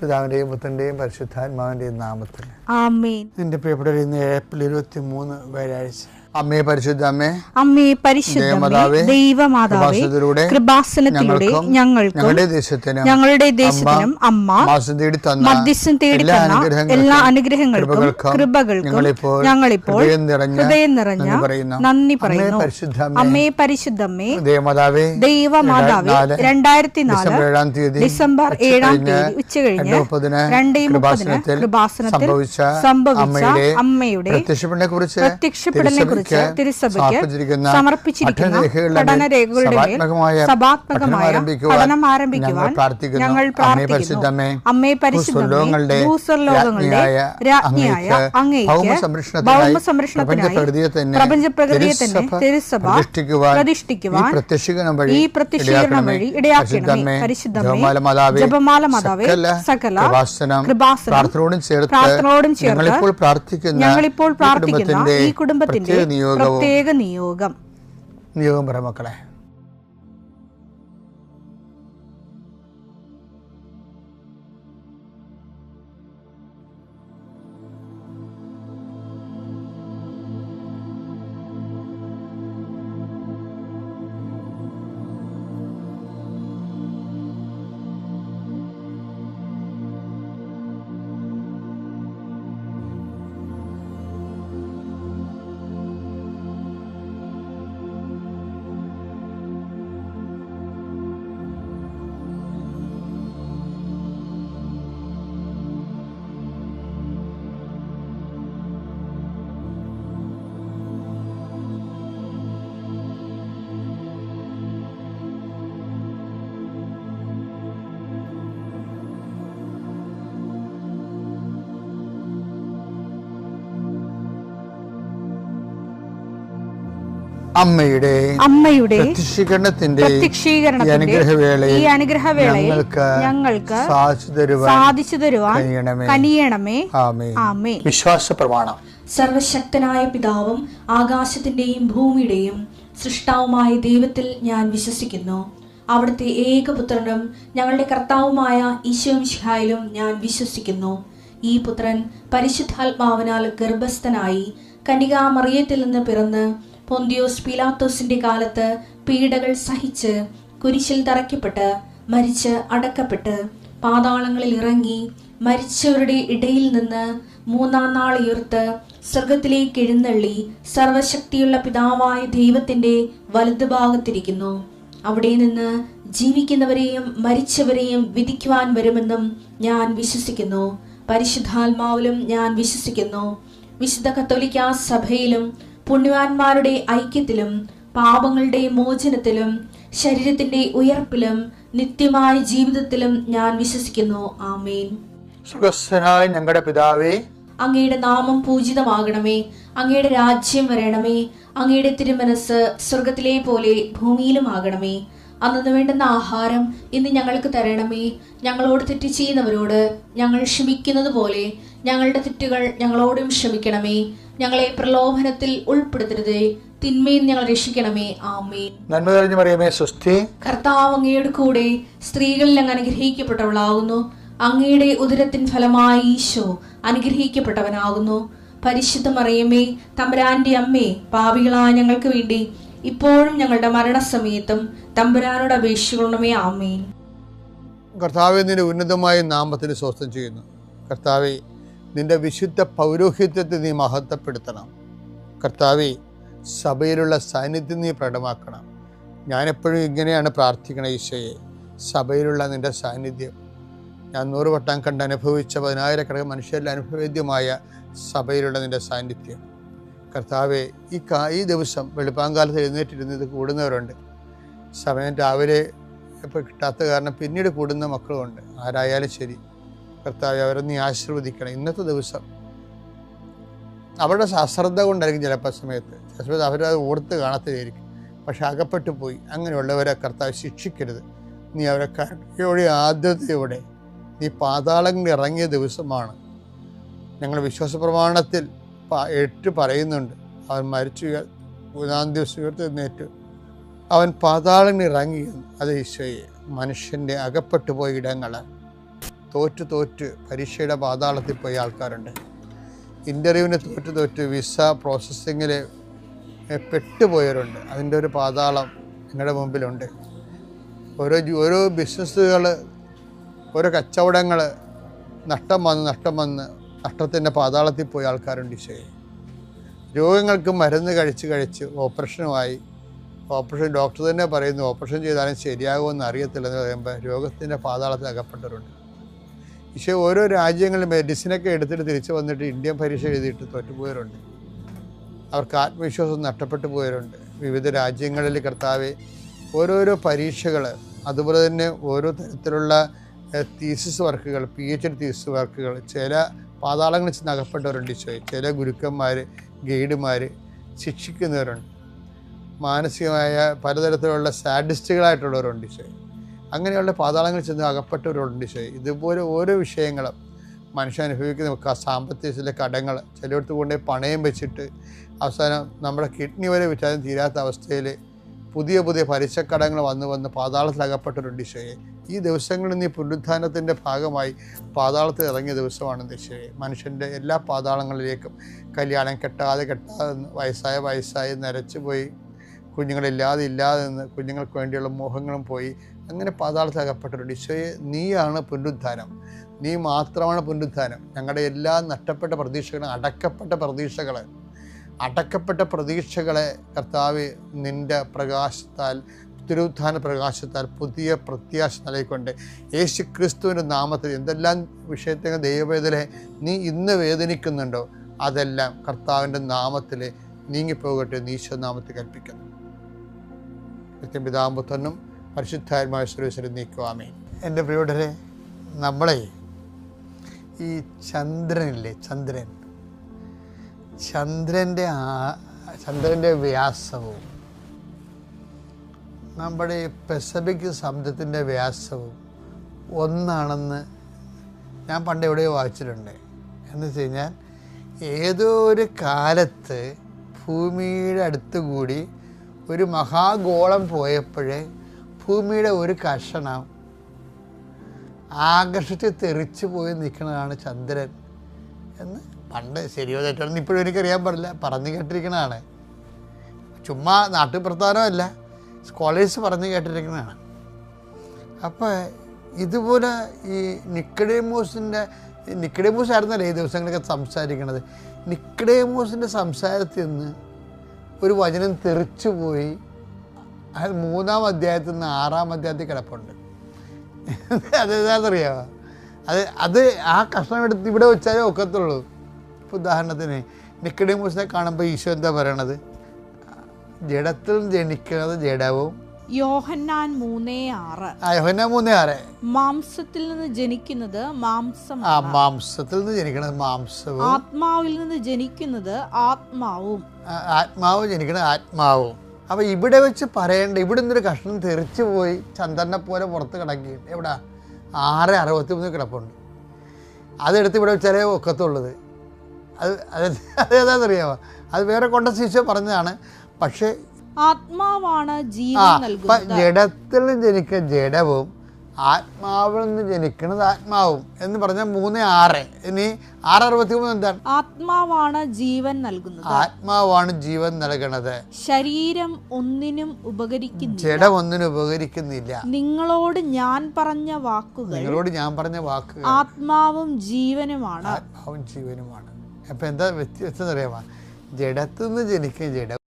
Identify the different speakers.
Speaker 1: പിതാവിൻ്റെയും പുത്രൻ്റെയും പരിശുദ്ധാത്മാവിൻ്റെയും നാമത്തിൽ
Speaker 2: ആമേൻ.
Speaker 1: നിന്റെ പ്രിയപ്പെട്ടവർ, ഇന്ന് ഏപ്രിൽ 23 വ്യാഴാഴ്ച. അമ്മേ പരിശുദ്ധ അമ്മേ,
Speaker 2: അമ്മേ പരിശുദ്ധമേ, ദൈവമാതാവേ, കൃപാസനത്തിലൂടെ ഞങ്ങൾക്കും ഞങ്ങളുടെ ദേശത്തിനും അമ്മ മധ്യസ്ഥം തേടിത്തന്ന എല്ലാ അനുഗ്രഹങ്ങൾക്കും കൃപകൾക്കും ഞങ്ങളിപ്പോൾ ഹൃദയം നിറഞ്ഞ നന്ദി പറയുന്നു. അമ്മേ പരിശുദ്ധമേ, ദൈവമാതാവേ, 2004 ഡിസംബർ 7 ഉച്ചകഴിഞ്ഞ് 2:30 കൃപാസനത്തിൽ സംഭവിച്ച അമ്മയുടെ പ്രത്യക്ഷപ്പെടലിനെ കുറിച്ച് തിരുസഭയ്ക്ക് സമർപ്പിച്ചിരിക്കുന്ന പഠനരേഖകളുടെ മേൽ സഭാത്മകമായ പഠനം ആരംഭിക്കുവാൻ ഞങ്ങൾ പ്രാർത്ഥിക്കുന്നു. അമ്മേ പരിശുദ്ധമേ, ഭൂസ്വർലോകങ്ങളുടെ രാജ്ഞിയായ അങ്ങേയ്ക്ക് ഭൗമസംരക്ഷണത്തിനായി പ്രപഞ്ചപ്രകൃതിയെ തന്നെ തിരുസഭ പ്രതിഷ്ഠിക്കുവാൻ ഈ പ്രത്യക്ഷീകരണം വഴി ഇടയാക്കണമേ. പരിശുദ്ധമേ, ജപമാല മാതാവേ, സകല കൃപാസനം പ്രാർത്ഥനയോടും ചേർത്ത് ഞങ്ങളിപ്പോൾ പ്രാർത്ഥിക്കുന്ന ഈ കുടുംബത്തിന്റെ പ്രത്യേക നിയോഗം
Speaker 1: പറ മക്കളെ. അമ്മയുടെ പ്രത്യക്ഷീകരണത്തിന്റെ ഈ അനുഗ്രഹവേളയിൽ ഞങ്ങൾക്ക് സാധിച്ചു തരുവാൻ കനിയണമേ. ആമേൻ. വിശ്വാസ പ്രമാണം.
Speaker 3: സർവശക്തനായ പിതാവും ആകാശത്തിന്റെയും ഭൂമിയുടെയും സൃഷ്ടാവുമായ ദൈവത്തിൽ ഞാൻ വിശ്വസിക്കുന്നു. അവിടുത്തെ ഏകപുത്രനും ഞങ്ങളുടെ കർത്താവുമായ ഈശോമിശിഹായിലും ഞാൻ വിശ്വസിക്കുന്നു. ഈ പുത്രൻ പരിശുദ്ധാത്മാവിനാൽ ഗർഭസ്ഥനായി കന്യകാമറിയത്തിൽ നിന്ന് പിറന്ന് പൊന്തിയോസ് പീലാത്തോസിന്റെ കാലത്ത് പീഡകൾ സഹിച്ച് കുരിശിൽ തറയ്ക്കപ്പെട്ട് മരിച്ച് അടക്കപ്പെട്ട് പാതാളങ്ങളിൽ ഇറങ്ങി മരിച്ചവരുടെ ഇടയിൽ നിന്ന് 3-ാം നാൾ ഉയർത്ത് സ്വർഗത്തിലേക്ക് എഴുന്നള്ളി സർവശക്തിയുള്ള പിതാവായ ദൈവത്തിന്റെ വലതുഭാഗത്തിരിക്കുന്നു. അവിടെ നിന്ന് ജീവിക്കുന്നവരെയും മരിച്ചവരെയും വിധിക്കുവാൻ വരുമെന്നും ഞാൻ വിശ്വസിക്കുന്നു. പരിശുദ്ധാത്മാവിലും ഞാൻ വിശ്വസിക്കുന്നു. വിശുദ്ധ കത്തോലിക്കാ സഭയിലും പുണ്യവാന്മാരുടെ ഐക്യത്തിലും പാപങ്ങളുടെ മോചനത്തിലും ശരീരത്തിന്റെ ഉയർപ്പിലും നിത്യമായ ജീവിതത്തിലും ഞാൻ വിശ്വസിക്കുന്നു. ആമേൻ.
Speaker 1: സ്വർഗ്ഗസ്ഥനായ ഞങ്ങളുടെ പിതാവേ,
Speaker 3: അങ്ങയുടെ നാമം പൂജിതമാകണമേ. അങ്ങയുടെ രാജ്യം വരണമേ. അങ്ങയുടെ തിരുമനസ് സ്വർഗത്തിലെ പോലെ ഭൂമിയിലും ആകണമേ. അന്നു വേണ്ടുന്ന ആഹാരം ഇന്ന് ഞങ്ങൾക്ക് തരണമേ. ഞങ്ങളോട് തെറ്റ് ചെയ്യുന്നവരോട് ഞങ്ങൾ ക്ഷമിക്കുന്നത് പോലെ ഞങ്ങളുടെ തെറ്റുകൾ ഞങ്ങളോടും ക്ഷമിക്കണമേ. ഞങ്ങളെ പ്രലോഭനത്തിൽ ഉൾപ്പെടുത്തരുതേ, തിന്മയിൽ ഞങ്ങൾ രക്ഷിക്കണമേ. ആമേൻ.
Speaker 1: നന്മ നിറഞ്ഞ മറിയമേ, സ്വസ്തി.
Speaker 3: കർത്താവ് അങ്ങയുടെ കൂടെ സ്ത്രീകളിൽ അങ്ങ് അനുഗ്രഹിക്കപ്പെട്ടവളാകുന്നു. അങ്ങയുടെ ഉദരത്തിൻ ഫലമായി ഈശോ അനുഗ്രഹിക്കപ്പെട്ടവനാകുന്നു. പരിശുദ്ധ മറിയമേ, തമ്പുരാന്റെ അമ്മേ, പാപികളായ ഞങ്ങൾക്ക് വേണ്ടി ഇപ്പോഴും ഞങ്ങളുടെ മരണസമയത്തും തമ്പുരാനോട് അപേക്ഷിക്കണമേ. ആമേൻ.
Speaker 1: കർത്താവേ, നിന്റെ ഉന്നതമായ നാമത്തിൽ സ്വസ്ഥം ചെയ്യുന്നു. കർത്താവേ, നിന്റെ വിശുദ്ധ പൗരോഹിത്യത്തെ നീ മഹത്വപ്പെടുത്തണം. കർത്താവേ, സഭയിലുള്ള സാന്നിധ്യം നീ പ്രകടമാക്കണം. ഞാനെപ്പോഴും ഇങ്ങനെയാണ് പ്രാർത്ഥിക്കണം. ഈശോയെ, സഭയിലുള്ള നിന്റെ സാന്നിധ്യം ഞാൻ 100 വട്ടം കണ്ട് അനുഭവിച്ച 10,000 മനുഷ്യരിൽ അനുഭവേദ്യമായ സഭയിലുള്ള നിന്റെ സാന്നിധ്യം. കർത്താവെ, ഈ ദിവസം വെളുപ്പാങ്കാലത്ത് എഴുന്നേറ്റിരുന്നത് കൂടുന്നവരുണ്ട്. സമയം രാവിലെ ഇപ്പോൾ കിട്ടാത്ത കാരണം പിന്നീട് കൂടുന്ന മക്കളുമുണ്ട്. ആരായാലും ശരി കർത്താവെ, അവരെ നീ ആശീർവദിക്കണം. ഇന്നത്തെ ദിവസം അവരുടെ അശ്രദ്ധ കൊണ്ടായിരിക്കും ചിലപ്പോൾ സമയത്ത് അവരത് ഓർത്ത് കാണത്തില്ലായിരിക്കും. പക്ഷെ അകപ്പെട്ടു പോയി. അങ്ങനെയുള്ളവരെ കർത്താവ് ശിക്ഷിക്കരുത്. നീ അവരെ കരുണയോടെ ആദ്യതയോടെ നീ പാതാളങ്ങളിൽ ഇറങ്ങിയ ദിവസമാണ്. ഞങ്ങൾ വിശ്വാസ പ്രമാണത്തിൽ 8 പറയുന്നുണ്ട്. അവൻ മരിച്ചു 3-ാം ദിവസം ഉയർത്തെഴുന്നേറ്റ് അവൻ പാതാളങ്ങളിൽ ഇറങ്ങി. അത് ഈശോയെ, മനുഷ്യൻ്റെ അകപ്പെട്ടു പോയ ഇടങ്ങൾ തോറ്റ് പരീക്ഷയുടെ പാതാളത്തിൽ പോയ ആൾക്കാരുണ്ട്. ഇൻ്റർവ്യൂവിന് തോറ്റ് വിസ പ്രോസസ്സിങ്ങിൽ പെട്ടുപോയവരുണ്ട്. അതിൻ്റെ ഒരു പാതാളം നിങ്ങളുടെ മുമ്പിലുണ്ട്. ഓരോ ബിസിനസ്സുകൾ, ഓരോ കച്ചവടങ്ങൾ നഷ്ടം വന്ന് നഷ്ടത്തിൻ്റെ പാതാളത്തിൽ പോയ ആൾക്കാരുണ്ട്. ഈശോയെ, രോഗങ്ങൾക്ക് മരുന്ന് കഴിച്ച് ഓപ്പറേഷൻ ഡോക്ടർ തന്നെ പറയുന്നു ഓപ്പറേഷൻ ചെയ്താലും ശരിയാകുമെന്ന് അറിയത്തില്ലെന്ന് പറയുമ്പോൾ രോഗത്തിൻ്റെ പാതാളത്തിൽ അകപ്പെട്ടവരുണ്ട്. പക്ഷേ ഓരോ രാജ്യങ്ങളിൽ മെഡിസിനൊക്കെ എടുത്തിട്ട് തിരിച്ചു വന്നിട്ട് ഇന്ത്യൻ പരീക്ഷ എഴുതിയിട്ട് തോറ്റുപോയവരുണ്ട്. അവർക്ക് ആത്മവിശ്വാസം നഷ്ടപ്പെട്ടു പോയവരുണ്ട്. വിവിധ രാജ്യങ്ങളിൽ കർത്താവെ ഓരോരോ പരീക്ഷകൾ, അതുപോലെ തന്നെ ഓരോ തരത്തിലുള്ള തീസിസ് വർക്കുകൾ, PhD തീസിസ് വർക്കുകൾ, ചില പാതാളങ്ങളിൽ ചെന്ന് അകപ്പെട്ടവരുണ്ട്. ഈശോയെ, ചില ഗുരുക്കന്മാർ, ഗൈഡുമാർ ശിക്ഷിക്കുന്നവരുണ്ട്. മാനസികമായ പലതരത്തിലുള്ള സാഡിസ്റ്റുകളായിട്ടുള്ളവരുണ്ട്. ഈശോയെ, അങ്ങനെയുള്ള പാതാളങ്ങളിൽ ചെന്ന് അകപ്പെട്ടവരുണ്ട്. ഈശോയെ, ഇതുപോലെ ഓരോ വിഷയങ്ങളും മനുഷ്യൻ അനുഭവിക്കുന്ന സാമ്പത്തിക ചില കടങ്ങൾ, ചിലയിടത്ത് കൊണ്ടുപോയി പണയം വെച്ചിട്ട് അവസാനം നമ്മുടെ കിഡ്നി വരെ വിറ്റാലും തീരാത്ത അവസ്ഥയിൽ പുതിയ പലിശക്കടങ്ങൾ വന്ന് പാതാളത്തിൽ അകപ്പെട്ടവരുണ്ട്. ഈശോയെ, ഈ ദിവസങ്ങളിൽ നീ പുനരുത്ഥാനത്തിൻ്റെ ഭാഗമായി പാതാളത്തിൽ ഇറങ്ങിയ ദിവസമാണ് ഈശോയെ. മനുഷ്യൻ്റെ എല്ലാ പാതാളങ്ങളിലേക്കും, കല്യാണം കെട്ടാതെ വയസ്സായി നരച്ചു പോയി, കുഞ്ഞുങ്ങളില്ലാതെ നിന്ന് കുഞ്ഞുങ്ങൾക്ക് വേണ്ടിയുള്ള മോഹങ്ങളും പോയി, അങ്ങനെ പാതാളത്തിൽ അകപ്പെട്ടവരുണ്ട്. ഈശോയെ, നീയാണ് പുനരുത്ഥാനം, നീ മാത്രമാണ് പുനരുത്ഥാനം. ഞങ്ങളുടെ എല്ലാ നഷ്ടപ്പെട്ട പ്രതീക്ഷകളും, അടക്കപ്പെട്ട പ്രതീക്ഷകളെ കർത്താവ് നിൻ്റെ പ്രകാശത്താൽ, തിരുവുത്ഥാന പ്രകാശത്താൽ പുതിയ പ്രത്യാശ നൽകിക്കൊണ്ട് യേശു ക്രിസ്തുവിൻ്റെ നാമത്തിൽ എന്തെല്ലാം വിഷയത്തെ ദൈവവേദനെ നീ ഇന്ന് വേദനിക്കുന്നുണ്ടോ അതെല്ലാം കർത്താവിൻ്റെ നാമത്തിൽ നീങ്ങിപ്പോകട്ടെ എന്ന് ഈശോ നാമത്തിൽ കൽപ്പിക്കുന്നു. പിതാമ്പുത്രനും പരിശുദ്ധാത്മാവായ സർവ്വേശ്വരൻ നീക്കുവാമേ. എൻ്റെ പ്രിയപ്പെട്ടവരെ, നമ്മളെ ഈ ചന്ദ്രനില്ലേ, ചന്ദ്രൻ്റെ വ്യാസവും നമ്മുടെ പസഫിക് സമുദ്രത്തിൻ്റെ വ്യാസവും ഒന്നാണെന്ന് ഞാൻ പണ്ട് എവിടെയോ വായിച്ചിട്ടുണ്ട്. എന്ന് വെച്ച് കഴിഞ്ഞാൽ ഏതോ ഒരു കാലത്ത് ഭൂമിയുടെ അടുത്തുകൂടി ഒരു മഹാഗോളം പോയപ്പോഴേ ഭൂമിയുടെ ഒരു കഷണം ആകർഷിച്ച് തെറിച്ചു പോയി നിൽക്കുന്നതാണ് ചന്ദ്രൻ എന്ന് പണ്ട് ശരിയോ തെറ്റാണെന്ന് ഇപ്പോഴും എനിക്കറിയാൻ പാടില്ല, പറഞ്ഞു കേട്ടിരിക്കുന്നതാണ്. ചുമ്മാ നാട്ടുപ്രധാനമല്ല, സ്കോളേഴ്സ് പറഞ്ഞു കേട്ടിരിക്കുന്നതാണ്. അപ്പോൾ ഇതുപോലെ ഈ നിക്കഡേമോസ് ആയിരുന്നല്ലേ ഈ ദിവസങ്ങളൊക്കെ സംസാരിക്കണത്. നിക്കഡേമോസിൻ്റെ സംസാരത്തിൽ നിന്ന് ഒരു വചനം തെറിച്ചു പോയി. അത് 3-ാം അധ്യായത്തിൽ നിന്ന് 6-ാം അധ്യായത്തിൽ കിടപ്പുണ്ട്. അതെന്താണെന്നറിയാമോ? അത് ആ കഷ്ണം എടുത്ത് ഇവിടെ വെച്ചാലേ ഒക്കത്തുള്ളൂ. ഇപ്പോൾ ഉദാഹരണത്തിന് നിക്കഡേമോസിനെ കാണുമ്പോൾ ഈശോ എന്താ പറയണത്? ജഡത്തിൽ ജനിക്കുന്നത് ജഡവും,
Speaker 2: യോഹന്നാൻ 3:6 മാംസത്തിൽ നിന്ന് ജനിക്കുന്നത് മാംസം,
Speaker 1: മാംസത്തിൽ നിന്ന് ജനിക്കുന്നത് മാംസവും,
Speaker 2: ആത്മാവിൽ നിന്ന് ജനിക്കുന്നത് ആത്മാവും,
Speaker 1: ആത്മാവ് ജനിക്കുന്നത് ആത്മാവും. അപ്പോൾ ഇവിടെ വെച്ച് പറയേണ്ട, ഇവിടെ നിന്നൊരു കഷ്ണം തെറിച്ചു പോയി ചന്ദ്രനെ പോലെ പുറത്ത് കിടക്കി. എവിടെ? 6:63 കിടപ്പുണ്ട്. അതെടുത്ത് ഇവിടെ വെച്ചാലേ ഒക്കത്തുള്ളത്. അതേതാണെന്നറിയാമോ? അത് വേറെ കോണ്ടക്സ്റ്റ് പറഞ്ഞതാണ്. പക്ഷേ
Speaker 2: ആത്മാവാണ് ജീവൻ നൽകുന്നത്.
Speaker 1: ജഡത്തിൽ നിന്ന് ജനിക്കുന്ന ജഡവും ആത്മാവിൽ നിന്ന് ജനിക്കുന്നത് ആത്മാവും എന്ന് പറഞ്ഞാൽ 3:6. ഇനി 6:63 എന്താണ്?
Speaker 2: ആത്മാവാണ് ജീവൻ നൽകുന്നത്.
Speaker 1: ആത്മാവാണ് ജീവൻ നൽകുന്നത്.
Speaker 2: ശരീരം ഒന്നിനും ഉപകരിക്കുന്നില്ല,
Speaker 1: ജഡം ഒന്നിനും ഉപകരിക്കുന്നില്ല.
Speaker 2: നിങ്ങളോട് ഞാൻ പറഞ്ഞ വാക്കുകൾ ആത്മാവും ജീവനുമാണ്.
Speaker 1: അപ്പം എന്താ വ്യത്യാസം അറിയാമോ? ജഡത്തിൽ നിന്ന് ജനിക്കുന്ന ജഡം